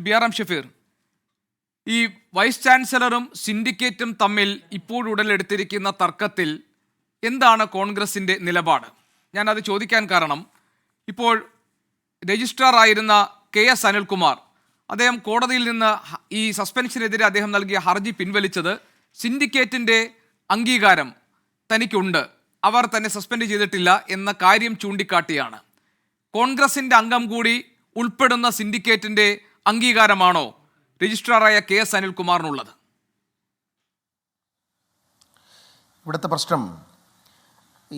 ബി.ആർ.എം. ഷഫീർ, ഈ വൈസ് ചാൻസലറും സിൻഡിക്കേറ്റും തമ്മിൽ ഇപ്പോഴുടലെടുത്തിരിക്കുന്ന തർക്കത്തിൽ എന്താണ് കോൺഗ്രസിൻ്റെ നിലപാട്? ഞാനത് ചോദിക്കാൻ കാരണം, ഇപ്പോൾ രജിസ്ട്രാർ ആയിരുന്ന KS അനിൽകുമാർ അദ്ദേഹം കോടതിയിൽ നിന്ന് ഈ സസ്പെൻഷനെതിരെ അദ്ദേഹം നൽകിയ ഹർജി പിൻവലിച്ചത് സിൻഡിക്കേറ്റിൻ്റെ അംഗീകാരം തനിക്കുണ്ട്, അവർ തന്നെ സസ്പെൻഡ് ചെയ്തിട്ടില്ല എന്ന കാര്യം ചൂണ്ടിക്കാട്ടിയാണ്. കോൺഗ്രസിൻ്റെ അംഗം കൂടി ഉൾപ്പെടുന്ന സിൻഡിക്കേറ്റിൻ്റെ അംഗീകാരമാണോ രജിസ്ട്രാറായ KS അനിൽകുമാറിനുള്ളത്? ഇവിടുത്തെ പ്രശ്നം,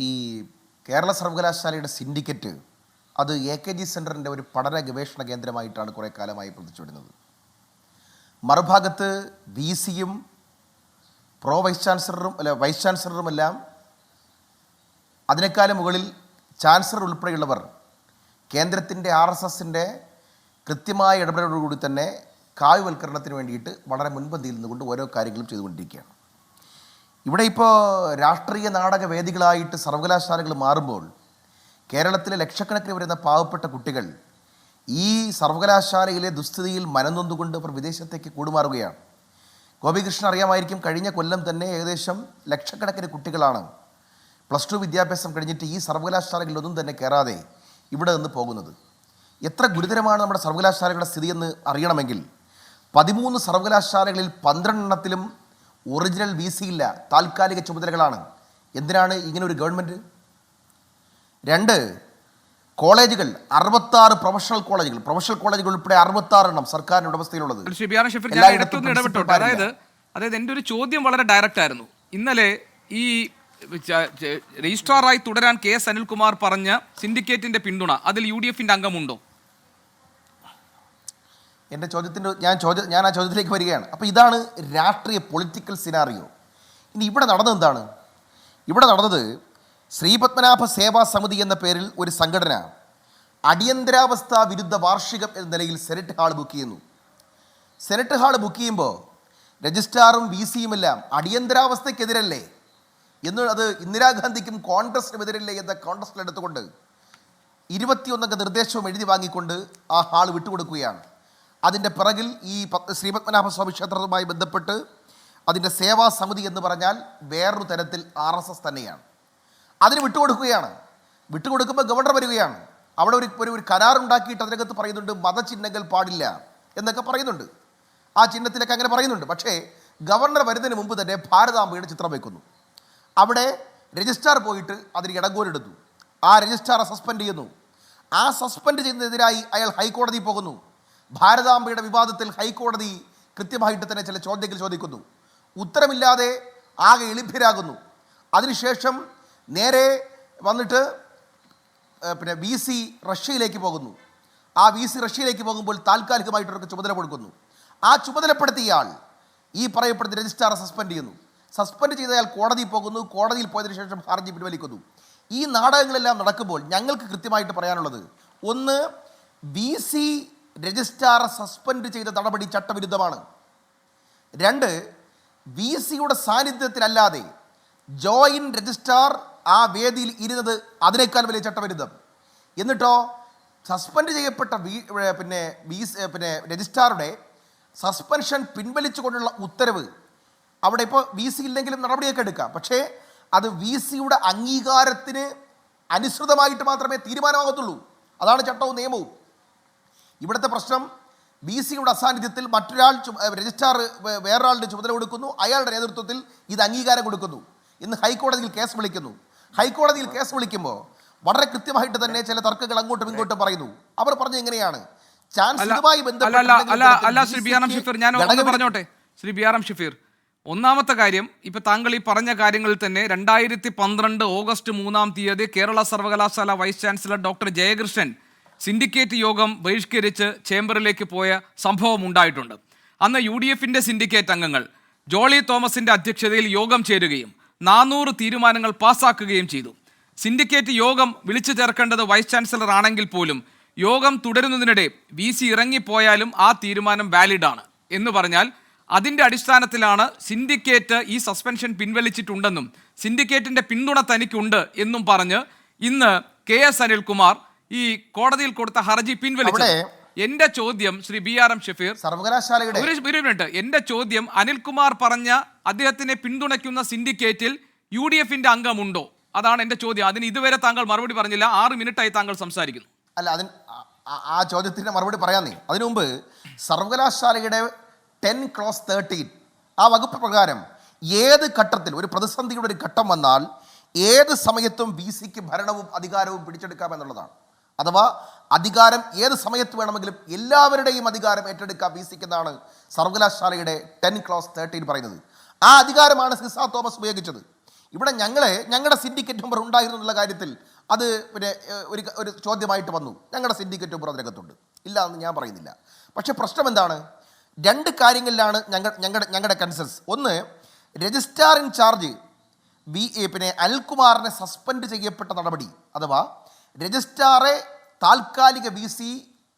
ഈ കേരള സർവകലാശാലയുടെ സിൻഡിക്കേറ്റ് അത് AKG സെൻറ്ററിൻ്റെ ഒരു പഠന ഗവേഷണ കേന്ദ്രമായിട്ടാണ് കുറേ കാലമായി പ്രവർത്തിച്ചുവരുന്നത്. മറുഭാഗത്ത് VC-യും വൈസ് ചാൻസലറുമെല്ലാം അതിനേക്കാളും മുകളിൽ ചാൻസലർ ഉൾപ്പെടെയുള്ളവർ കേന്ദ്രത്തിൻ്റെ RSSൻ്റെ കൃത്യമായ ഇടപെടലോടുകൂടി തന്നെ കാവ്യവൽക്കരണത്തിന് വേണ്ടിയിട്ട് വളരെ മുൻപന്തിയിൽ നിന്നുകൊണ്ട് ഓരോ കാര്യങ്ങളും ചെയ്തുകൊണ്ടിരിക്കുകയാണ്. ഇവിടെ ഇപ്പോൾ രാഷ്ട്രീയ നാടക വേദികളായിട്ട് സർവകലാശാലകൾ മാറുമ്പോൾ കേരളത്തിലെ ലക്ഷക്കണക്കിന് വരുന്ന പാവപ്പെട്ട കുട്ടികൾ ഈ സർവകലാശാലയിലെ ദുസ്ഥിതിയിൽ മനംനൊന്നുകൊണ്ട് അവർ വിദേശത്തേക്ക് കൂടുമാറുകയാണ്. ഗോപികൃഷ്ണൻ അറിയാമായിരിക്കും, കഴിഞ്ഞ കൊല്ലം തന്നെ ഏകദേശം ലക്ഷക്കണക്കിന് കുട്ടികളാണ് +2 വിദ്യാഭ്യാസം കഴിഞ്ഞിട്ട് ഈ സർവകലാശാലകളിലൊന്നും തന്നെ കയറാതെ ഇവിടെ നിന്ന് പോകുന്നത്. എത്ര ഗുരുതരമാണ് നമ്മുടെ സർവകലാശാലകളുടെ സ്ഥിതിയെന്ന് അറിയണമെങ്കിൽ 13 സർവകലാശാലകളിൽ 12 എണ്ണത്തിലും ഒറിജിനൽ VC ഇല്ല, താൽക്കാലിക ചുമതലകളാണ്. എന്തിനാണ് ഇങ്ങനെ ഒരു ഗവൺമെൻറ്? 2 കോളേജുകൾ, 66 പ്രൊഫഷണൽ കോളേജുകൾ ഉൾപ്പെടെ 66 എണ്ണം സർക്കാരിൻ്റെ ഉടമസ്ഥയിലുള്ളത്. അതായത് എൻ്റെ ഒരു ചോദ്യം വളരെ ഡയറക്റ്റ് ആയിരുന്നു. ഇന്നലെ ഈ രജിസ്ട്രാറായി തുടരാൻ KS അനിൽകുമാർ പറഞ്ഞ സിൻഡിക്കേറ്റിന്റെ പിന്തുണ അതിൽ UDFന്റെ അംഗമുണ്ടോ? എൻ്റെ ഞാൻ ആ ചോദ്യത്തിലേക്ക് വരികയാണ്. അപ്പോൾ ഇതാണ് രാഷ്ട്രീയ പൊളിറ്റിക്കൽ സിനാറിയോ. ഇനി ഇവിടെ നടന്നത് എന്താണ്? ഇവിടെ നടന്നത് ശ്രീപത്മനാഭ സേവാ സമിതി എന്ന പേരിൽ ഒരു സംഘടന അടിയന്തരാവസ്ഥ വിരുദ്ധ വാർഷികം എന്ന നിലയിൽ സെനറ്റ് ഹാൾ ബുക്ക് ചെയ്യുന്നു. സെനറ്റ് ഹാൾ ബുക്ക് ചെയ്യുമ്പോൾ രജിസ്ട്രാറും VC-യും എല്ലാം അടിയന്തരാവസ്ഥയ്ക്കെതിരല്ലേ എന്ന്, അത് ഇന്ദിരാഗാന്ധിക്കും കോൺഗ്രസിനും എതിരല്ലേ എന്ന കോൺഗ്രസിലെടുത്തുകൊണ്ട് 21 അംഗ നിർദ്ദേശവും എഴുതി വാങ്ങിക്കൊണ്ട് ആ ഹാൾ വിട്ടുകൊടുക്കുകയാണ്. അതിൻ്റെ പിറകിൽ ഈ ശ്രീപത്മനാഭസ്വാമി ക്ഷേത്രവുമായി ബന്ധപ്പെട്ട് അതിൻ്റെ സേവാ സമിതി എന്ന് പറഞ്ഞാൽ വേറൊരു തരത്തിൽ RSS തന്നെയാണ്. അതിന് വിട്ടുകൊടുക്കുമ്പോൾ ഗവർണർ വരികയാണ്. അവിടെ ഒരു കരാറുണ്ടാക്കിയിട്ട് അതിനകത്ത് പറയുന്നുണ്ട് മതചിഹ്നങ്ങൾ പാടില്ല എന്നൊക്കെ പറയുന്നുണ്ട്. ആ ചിഹ്നത്തിലൊക്കെ അങ്ങനെ പറയുന്നുണ്ട്. പക്ഷേ ഗവർണർ വരുന്നതിന് മുമ്പ് തന്നെ ഭാരതാംബയുടെ ചിത്രം വയ്ക്കുന്നു. അവിടെ രജിസ്ട്രാർ പോയിട്ട് അതിന് ഇടങ്കോലെടുത്തു. ആ രജിസ്ട്രാറെ സസ്പെൻഡ് ചെയ്യുന്നു. ആ സസ്പെൻഡ് ചെയ്യുന്നതിനെതിരായി അയാൾ ഹൈക്കോടതി പോകുന്നു. ഭാരതാംബയുടെ വിവാദത്തിൽ ഹൈക്കോടതി കൃത്യമായിട്ട് തന്നെ ചില ചോദ്യങ്ങൾ ചോദിക്കുന്നു. ഉത്തരമില്ലാതെ ആകെ എളിഭ്യരാകുന്നു. അതിനുശേഷം നേരെ വന്നിട്ട് VC റഷ്യയിലേക്ക് പോകുന്നു. ആ VC റഷ്യയിലേക്ക് പോകുമ്പോൾ താൽക്കാലികമായിട്ടവർക്ക് ചുമതല കൊടുക്കുന്നു. ആ ചുമതലപ്പെടുത്തിയ ആൾ ഈ പറയപ്പെടുന്ന രജിസ്ട്രാറെ സസ്പെൻഡ് ചെയ്യുന്നു. സസ്പെൻഡ് ചെയ്തയാൾ കോടതിയിൽ പോകുന്നു. കോടതിയിൽ പോയതിനു ശേഷം ഹർജി പിൻവലിക്കുന്നു. ഈ നാടകങ്ങളെല്ലാം നടക്കുമ്പോൾ ഞങ്ങൾക്ക് കൃത്യമായിട്ട് പറയാനുള്ളത്, ഒന്ന്, VC രജിസ്ട്രാറെ സസ്പെൻഡ് ചെയ്ത നടപടി ചട്ടവിരുദ്ധമാണ്. 2, VC-യുടെ സാന്നിധ്യത്തിലല്ലാതെ ജോയിൻറ്റ് രജിസ്ട്രാർ ആ വേദിയിൽ ഇരുന്നത് അതിനേക്കാൾ വലിയ ചട്ടവിരുദ്ധം. എന്നിട്ടോ സസ്പെൻഡ് ചെയ്യപ്പെട്ട രജിസ്ട്രാറുടെ സസ്പെൻഷൻ പിൻവലിച്ചുകൊണ്ടുള്ള ഉത്തരവ്, അവിടെ ഇപ്പോൾ VC ഇല്ലെങ്കിലും നടപടിയൊക്കെ എടുക്കാം. പക്ഷേ അത് VC-യുടെ അംഗീകാരത്തിന് അനുസൃതമായിട്ട് മാത്രമേ തീരുമാനമാകത്തുള്ളൂ. അതാണ് ചട്ടവും നിയമവും. ഇവിടുത്തെ പ്രശ്നം, VC-യുടെ അസാന്നിധ്യത്തിൽ മറ്റൊരാൾ രജിസ്ട്രാർ വേറൊരാളുടെ ചുമതല കൊടുക്കുന്നു. അയാളുടെ നേതൃത്വത്തിൽ ഇത് അംഗീകാരം കൊടുക്കുന്നു. ഇന്ന് ഹൈക്കോടതിയിൽ കേസ് വിളിക്കുന്നു. ഹൈക്കോടതിയിൽ കേസ് വിളിക്കുമ്പോൾ വളരെ കൃത്യമായിട്ട് തന്നെ ചില തർക്കങ്ങൾ അങ്ങോട്ടും ഇങ്ങോട്ടും പറയുന്നു. അവർ പറഞ്ഞു എങ്ങനെയാണ് ശ്രീ ബി.ആർ.എം. ഷഫീർ, ഒന്നാമത്തെ കാര്യം, ഇപ്പൊ താങ്കൾ ഈ പറഞ്ഞ കാര്യങ്ങളിൽ തന്നെ 2012 ഓഗസ്റ്റ് 3-ാം തീയതി കേരള സർവകലാശാല vice chancellor doctor Jayakrishnan syndicate യോഗം ബഹിഷ്കരിച്ച് ചേംബറിലേക്ക് പോയ സംഭവം ഉണ്ടായിട്ടുണ്ട്. അന്ന് UDFന്റെ സിൻഡിക്കേറ്റ് അംഗങ്ങൾ ജോളി തോമസിന്റെ അധ്യക്ഷതയിൽ യോഗം ചേരുകയും 400 തീരുമാനങ്ങൾ പാസ്സാക്കുകയും ചെയ്തു. സിൻഡിക്കേറ്റ് യോഗം വിളിച്ചു ചേർക്കേണ്ടത് വൈസ് ചാൻസലർ ആണെങ്കിൽ പോലും യോഗം തുടരുന്നതിനിടെ VC ഇറങ്ങിപ്പോയാലും ആ തീരുമാനം വാലിഡാണ് എന്ന് പറഞ്ഞാൽ അതിൻ്റെ അടിസ്ഥാനത്തിലാണ് സിൻഡിക്കേറ്റ് ഈ സസ്പെൻഷൻ പിൻവലിച്ചിട്ടുണ്ടെന്നും സിൻഡിക്കേറ്റിൻ്റെ പിന്തുണ തനിക്കുണ്ട് എന്നും പറഞ്ഞ് ഇന്ന് KS അനിൽകുമാർ ഈ കോടതിയിൽ കൊടുത്ത ഹർജി പിൻവലിച്ചു. എന്റെ ചോദ്യം ശ്രീ BRM ഷഫീർ, സർവകലാശാലയുടെ ഒരു മിനിറ്റ്, എന്റെ ചോദ്യം അനിൽകുമാർ പറഞ്ഞ അദ്ദേഹത്തിനെ പിന്തുണയ്ക്കുന്ന സിൻഡിക്കേറ്റിൽ UDFന്റെ അംഗമുണ്ടോ? അതാണ് എന്റെ ചോദ്യം. അതിന് ഇതുവരെ താങ്കൾ മറുപടി പറഞ്ഞില്ല. 6 മിനിറ്റായി താങ്കൾ സംസാരിക്കുന്നു. അല്ല, ആ ചോദ്യത്തിന് മറുപടി പറയാന്നേ. അതിനു മുമ്പ് സർവകലാശാലയുടെ 10(13) ആ വകുപ്പ് പ്രകാരം ഏത് ഘട്ടത്തിൽ ഒരു പ്രതിസന്ധിയുടെ ഒരു ഘട്ടം വന്നാൽ ഏത് സമയത്തും BCക്ക് ഭരണവും അധികാരവും പിടിച്ചെടുക്കാമെന്നുള്ളതാണ്. അഥവാ അധികാരം ഏത് സമയത്ത് വേണമെങ്കിലും എല്ലാവരുടെയും അധികാരം ഏറ്റെടുക്കാം BCക്ക് എന്നാണ് സർവകലാശാലയുടെ 10(13) പറയുന്നത്. ആ അധികാരമാണ് സിസ തോമസ് ഉപയോഗിച്ചത്. ഇവിടെ ഞങ്ങളുടെ സിൻഡിക്കേറ്റ് മെമ്പർ ഉണ്ടായിരുന്നു എന്നുള്ള കാര്യത്തിൽ അത് പിന്നെ ഒരു ചോദ്യമായിട്ട് വന്നു. ഞങ്ങളുടെ സിൻഡിക്കേറ്റ് മെമ്പർ അതിനകത്തുണ്ട്, ഇല്ല എന്ന് ഞാൻ പറയുന്നില്ല. പക്ഷേ പ്രശ്നം എന്താണ്? 2 കാര്യങ്ങളിലാണ് ഞങ്ങളുടെ കൺസേൺസ്. ഒന്ന്, രജിസ്ട്രാർ ഇൻ ചാർജ് പിന്നെ അനിൽകുമാറിനെ സസ്പെൻഡ് ചെയ്യപ്പെട്ട നടപടി, അഥവാ രജിസ്ട്രാറെ താൽക്കാലിക BC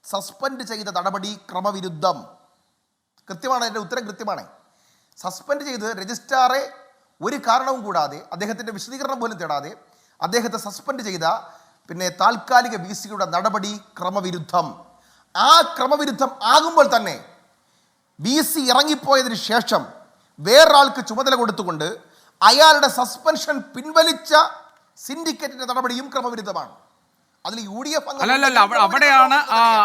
സസ്പെൻഡ് ചെയ്ത നടപടി ക്രമവിരുദ്ധം. കൃത്യമാണ്, എൻ്റെ ഉത്തരം കൃത്യമാണ്. സസ്പെൻഡ് ചെയ്ത് രജിസ്ട്രാറെ ഒരു കാരണവും കൂടാതെ, അദ്ദേഹത്തിൻ്റെ വിശദീകരണം പോലും തേടാതെ അദ്ദേഹത്തെ സസ്പെൻഡ് ചെയ്ത പിന്നെ താൽക്കാലിക BCയുടെ നടപടി ക്രമവിരുദ്ധം. ആ ക്രമവിരുദ്ധം ആകുമ്പോൾ തന്നെ BC ഇറങ്ങിപ്പോയതിന് ശേഷം വേറൊരാൾക്ക് ചുമതല കൊടുത്തുകൊണ്ട് അയാളുടെ സസ്പെൻഷൻ പിൻവലിച്ച സിൻഡിക്കേറ്റിന്റെ നടപടിയും ക്രമവിരുദ്ധമാണ്. അതിൽ UDF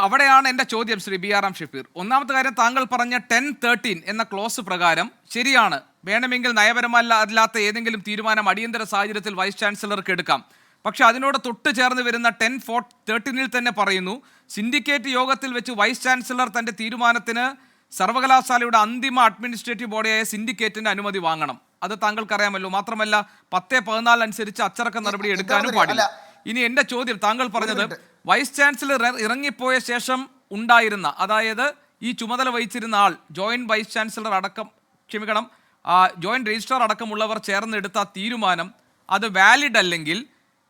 അവിടെയാണ് എന്റെ ചോദ്യം ശ്രീ BRM ഷഫീർ. ഒന്നാമത്തെ കാര്യം, താങ്കൾ പറഞ്ഞ 10(13) എന്ന ക്ലോസ് പ്രകാരം ശരിയാണ്, വേണമെങ്കിൽ നയപരമല്ലാത്ത ഏതെങ്കിലും തീരുമാനം അടിയന്തര സാഹചര്യത്തിൽ വൈസ് ചാൻസലർക്ക് എടുക്കാം. പക്ഷെ അതിനോട് തൊട്ട് ചേർന്ന് വരുന്ന 10(13) തന്നെ പറയുന്നു, സിൻഡിക്കേറ്റ് യോഗത്തിൽ വെച്ച് വൈസ് ചാൻസലർ തന്റെ തീരുമാനത്തിന് സർവകലാശാലയുടെ അന്തിമ അഡ്മിനിസ്ട്രേറ്റീവ് ബോഡിയായ സിൻഡിക്കേറ്റിന്റെ അനുമതി വാങ്ങണം. അത് താങ്കൾക്കറിയാമല്ലോ. മാത്രമല്ല 10(14) അനുസരിച്ച് അച്ചടക്ക നടപടി എടുക്കാനും പാടില്ല. ഇനി എന്റെ ചോദ്യം, താങ്കൾ പറഞ്ഞത് വൈസ് ചാൻസലർ ഇറങ്ങിപ്പോയ ശേഷം ഉണ്ടായിരുന്ന, അതായത് ഈ ചുമതല വഹിച്ചിരുന്ന ആൾ, ജോയിന്റ് വൈസ് ചാൻസലർ അടക്കം, ജോയിന്റ് രജിസ്ട്രാർ അടക്കമുള്ളവർ ചേർന്നെടുത്ത തീരുമാനം അത് വാലിഡ് അല്ലെങ്കിൽ,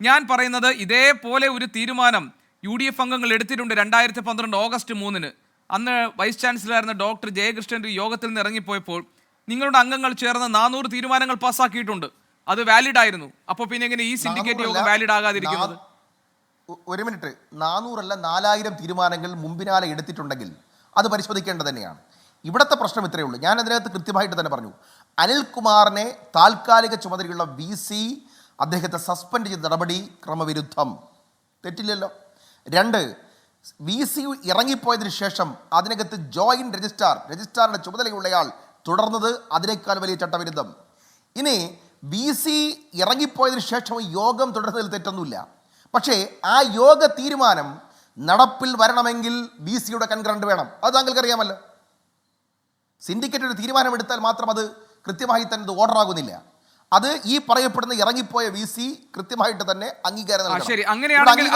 ഞാൻ പറയുന്നത് ഇതേപോലെ ഒരു തീരുമാനം UDF അംഗങ്ങൾ എടുത്തിട്ടുണ്ട് 2012 ഓഗസ്റ്റ് 3-ന്. അന്ന് വൈസ് ചാൻസലറായിരുന്ന ഡോക്ടർ ജയകൃഷ്ണൻ യോഗത്തിൽ നിന്ന് ഇറങ്ങിപ്പോയപ്പോൾ നിങ്ങളുടെ അംഗങ്ങൾ ചേർന്ന് 400 തീരുമാനങ്ങൾ പാസ്സാക്കിയിട്ടുണ്ട്. അത് വാലിഡ് ആയിരുന്നു. അപ്പോൾ പിന്നെ എങ്ങനെ ഈ സിൻഡിക്കേറ്റ് യോഗം വാലിഡ് ആകാതിരിക്കുന്നത്? ഒരു മിനിറ്റ്, 400 അല്ല 4000 തീരുമാനങ്ങൾ മുമ്പിനാലെ എടുത്തിട്ടുണ്ടെങ്കിൽ അത് പരിശോധിക്കേണ്ടത് തന്നെയാണ്. ഇവിടുത്തെ പ്രശ്നം ഇത്രയേ ഉള്ളൂ. ഞാൻ അതിനകത്ത് കൃത്യമായിട്ട് തന്നെ പറഞ്ഞു, അനിൽകുമാറിനെ താൽക്കാലിക ചുമതലയുള്ള BC അദ്ദേഹത്തെ സസ്പെൻഡ് ചെയ്ത നടപടി ക്രമവിരുദ്ധം, തെറ്റില്ലല്ലോ. 2, BC ഇറങ്ങിപ്പോയതിനു ശേഷം അതിനകത്ത് ജോയിന്റ് രജിസ്ട്രാറുടെ ചുമതലയുള്ളയാൾ തുടർന്നത് അതിനേക്കാൾ വലിയ ചട്ടവിരുദ്ധം. ഇനി BC ഇറങ്ങിപ്പോയതിനു ശേഷം യോഗം തുടരുന്നതിൽ തെറ്റൊന്നുമില്ല. പക്ഷേ ആ യോഗ തീരുമാനം നടപ്പിൽ വരണമെങ്കിൽ BCയുടെ കൺകറന്റ് വേണം. അത് താങ്കൾക്കറിയാമല്ലോ. സിൻഡിക്കേറ്റ് ഒരു തീരുമാനമെടുത്താൽ മാത്രം അത് കൃത്യമായി തന്നെ ഓർഡർ ആകുന്നില്ല. അത് ഈ പറയപ്പെടുന്ന ഇറങ്ങിപ്പോയ BC കൃത്യമായിട്ട് തന്നെ അംഗീകാരം നൽകണം. ശരി, അങ്ങനെയാണെങ്കിൽ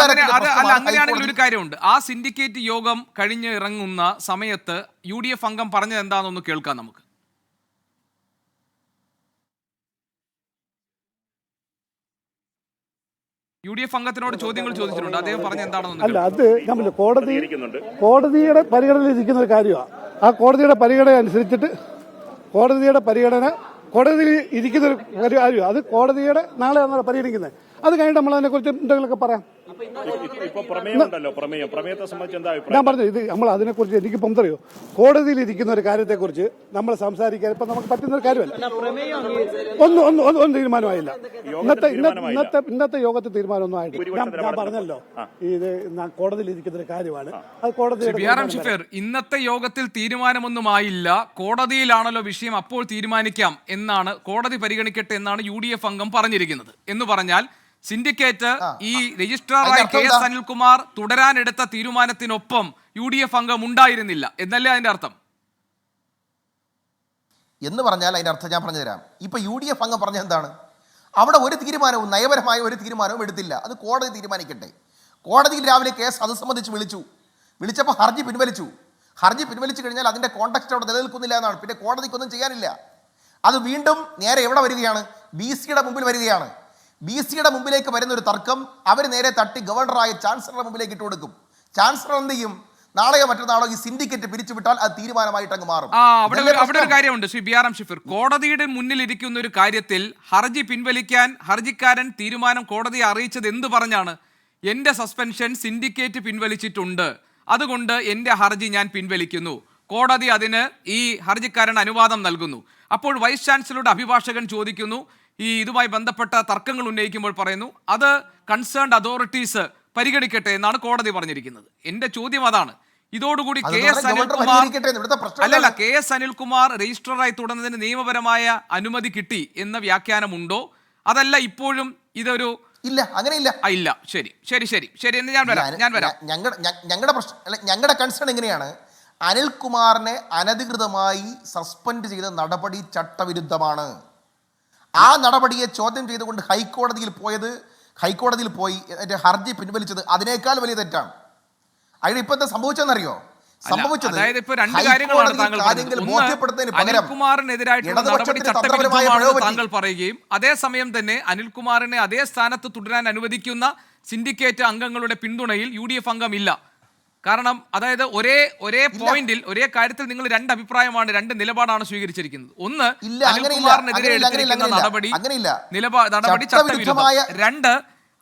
ഒരു കാര്യമുണ്ട്. ആ സിൻഡിക്കേറ്റ് യോഗം കഴിഞ്ഞ് ഇറങ്ങുന്ന സമയത്ത് UDF അംഗം പറഞ്ഞത് എന്താണെന്നൊന്ന് കേൾക്കാം നമുക്ക്. UDF അംഗത്തിനോട് ചോദ്യങ്ങൾ ചോദിച്ചിട്ടുണ്ട്. അദ്ദേഹം പറഞ്ഞ എന്താണെന്ന്. അല്ല, അത് ഞാൻ കോടതിയുടെ പരിഗണനയിൽ ഇരിക്കുന്ന ഒരു കാര്യമാണ്. ആ കോടതിയുടെ പരിഗണന അനുസരിച്ചിട്ട് കോടതിയിൽ ഇരിക്കുന്ന ഒരു കാര്യം, അത് കോടതിയുടെ നാളെ പരിഗണിക്കുന്നത്. അത് കഴിഞ്ഞിട്ട് നമ്മൾ അതിനെക്കുറിച്ച് എന്തെങ്കിലുമൊക്കെ പറയാം. ഞാൻ പറഞ്ഞു, ഇത് നമ്മൾ അതിനെക്കുറിച്ച് എനിക്കിപ്പം അറിയോ, കോടതിയിൽ ഇരിക്കുന്ന ഒരു കാര്യത്തെക്കുറിച്ച് നമ്മൾ സംസാരിക്കാൻ ഇപ്പം നമുക്ക് പറ്റുന്ന ഒരു കാര്യമല്ല. ഒന്നും തീരുമാനമായില്ല. ഇന്നത്തെ യോഗത്തിൽ തീരുമാനമൊന്നും ആയിട്ടില്ല. ഞാൻ പറഞ്ഞല്ലോ, ഇത് കോടതിയിൽ ഇരിക്കുന്ന ഒരു കാര്യമാണ്. അത് കോടതി ഇന്നത്തെ യോഗത്തിൽ തീരുമാനമൊന്നുമായില്ല, കോടതിയിലാണല്ലോ വിഷയം, അപ്പോൾ തീരുമാനിക്കാം എന്നാണ്, കോടതി പരിഗണിക്കട്ടെ എന്നാണ് UDF അംഗം പറഞ്ഞിരിക്കുന്നത്. എന്ന് പറഞ്ഞാൽ സിൻഡിക്കേറ്റ് ഈ രജിസ്ട്രാറായ KS അനിൽകുമാർ തുടരാനെടുത്ത തീരുമാനത്തിനൊപ്പം UDF അംഗം ഉണ്ടായിരുന്നില്ല എന്നല്ലേ അതിന്റെ അർത്ഥം? എന്ന് പറഞ്ഞാൽ അതിന്റെ അർത്ഥം ഞാൻ പറഞ്ഞു തരാം. ഇപ്പൊ UDF അംഗം പറഞ്ഞ എന്താണ്? അവിടെ ഒരു തീരുമാനവും, നയപരമായ ഒരു തീരുമാനവും എടുത്തില്ല. അത് കോടതി തീരുമാനിക്കട്ടെ. കോടതിയിൽ രാവിലെ കേസ് അത് സംബന്ധിച്ച് വിളിച്ചപ്പോൾ ഹർജി പിൻവലിച്ചു കഴിഞ്ഞാൽ അതിന്റെ കോണ്ടക്സ്റ്റ് അവിടെ നിലനിൽക്കുന്നില്ല എന്നാണ്. പിന്നെ കോടതിക്കൊന്നും ചെയ്യാനില്ല. അത് വീണ്ടും നേരെ എവിടെ വരികയാണ്? BCയുടെ മുമ്പിൽ വരികയാണ്. BCയുടെ മുമ്പിലേക്ക് വരുന്ന ഒരു തർക്കം അവർ നേരെ തട്ടി ഗവർണറായ ചാൻസലറുടെ മുമ്പിലേക്ക് ഇട്ട് കൊടുക്കും. ചാൻസലർ എന്ത് ചെയ്യും? നാളെയോ മറ്റന്നാളോ ഈ സിൻഡിക്കേറ്റ് പിരിച്ചുവിട്ടാൽ അത് തീരുമാനമായിട്ട് അങ്ങ് മാറും. അവിടെ ഒരു കാര്യമുണ്ട് ശ്രീ BRM ഷഫീർ. കോടതിയുടെ മുന്നിൽ ഇരിക്കുന്ന ഒരു കാര്യത്തിൽ ഹർജി പിൻവലിക്കാൻ ഹർജിക്കാരൻ തീരുമാനം കോടതിയെ അറിയിച്ചത് എന്ത് പറഞ്ഞാണ്? എന്റെ സസ്പെൻഷൻ സിൻഡിക്കേറ്റ് പിൻവലിച്ചിട്ടുണ്ട്, അതുകൊണ്ട് എൻ്റെ ഹർജി ഞാൻ പിൻവലിക്കുന്നു. കോടതി അതിന് ഈ ഹർജിക്കാരൻ അനുവാദം നൽകുന്നു. അപ്പോൾ വൈസ് ചാൻസലറുടെ അഭിഭാഷകൻ ചോദിക്കുന്നു, ഈ ഇതുമായി ബന്ധപ്പെട്ട തർക്കങ്ങൾ ഉന്നയിക്കുമ്പോൾ പറയുന്നു അത് കൺസേൺഡ് അതോറിറ്റീസ് പരിഗണിക്കട്ടെ എന്നാണ് കോടതി പറഞ്ഞിരിക്കുന്നത്. എൻ്റെ ചോദ്യം അതാണ്. ഇതോടുകൂടി കെ എസ് അനിൽകുമാർ രജിസ്ട്രാറായി തുടർന്നതിന് നിയമപരമായ അനുമതി കിട്ടി എന്ന വ്യാഖ്യാനമുണ്ടോ? അതല്ല ഇപ്പോഴും ഇതൊരു ഇല്ല, അങ്ങനെയില്ല. ഇല്ല. ശരി ശരി ശരി ശരി എന്ന് ഞാൻ വരാം. ഞങ്ങളുടെ പ്രശ്നം അല്ല, ഞങ്ങളുടെ കൺസേൺ എങ്ങനെയാണ്, അനിൽകുമാറിനെ അനധികൃതമായി സസ്പെൻഡ് ചെയ്ത നടപടി ചട്ടവിരുദ്ധമാണ്. ആ നടപടിയെ ചോദ്യം ചെയ്തുകൊണ്ട് ഹൈക്കോടതിയിൽ പോയി ഹർജി പിൻവലിച്ചത് അതിനേക്കാൾ വലിയ തെറ്റാണ്. അതിന് ഇപ്പൊ എന്താ സംഭവിച്ചെന്നറിയോ? സംഭവിച്ചത് താങ്കൾ പറയുകയും അതേസമയം തന്നെ അനിൽകുമാറിനെ അതേ സ്ഥാനത്ത് തുടരാൻ അനുവദിക്കുന്ന സിൻഡിക്കേറ്റ് അംഗങ്ങളുടെ പിന്തുണയിൽ UDF അംഗമില്ല. കാരണം അതായത് ഒരേ പോയിന്റിൽ ഒരേ കാര്യത്തിൽ നിങ്ങൾ രണ്ട് അഭിപ്രായമാണ്, രണ്ട് നിലപാടാണ് സ്വീകരിച്ചിരിക്കുന്നത്. ഒന്ന്, അനിൽകുമാറിനെതിരെ എടുത്തിരിക്കുന്ന നടപടി ചട്ടവിരുദ്ധം. രണ്ട്,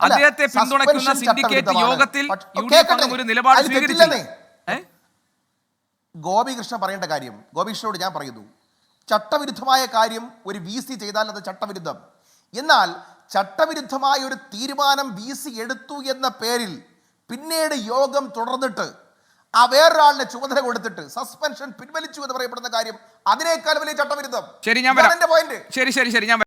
അദ്ദേഹത്തെ പിന്തുണയ്ക്കുന്ന സിൻഡിക്കേറ്റ് യോഗത്തിൽ UDF അംഗം ഒരു നിലപാട് സ്വീകരിച്ചില്ല. ഗോപികൃഷ്ണ പറയേണ്ട കാര്യം ഗോപികൃഷ്ണനോട് ഞാൻ പറയുന്നു, ചട്ടവിരുദ്ധമായ കാര്യം ഒരു VC ചെയ്താൽ അത് ചട്ടവിരുദ്ധം. എന്നാൽ ചട്ടവിരുദ്ധമായ ഒരു തീരുമാനം VC എടുത്തു എന്ന പേരിൽ പിന്നീട് യോഗം തുടർന്നിട്ട് ആ വേറൊരാളിനെ ചുമതല കൊടുത്തിട്ട് സസ്പെൻഷൻ പിൻവലിച്ചു എന്ന് പറയപ്പെടുന്ന കാര്യം അതിനേക്കാൾ വലിയ ചട്ടവിരുദ്ധം. ശരി, ഞാൻ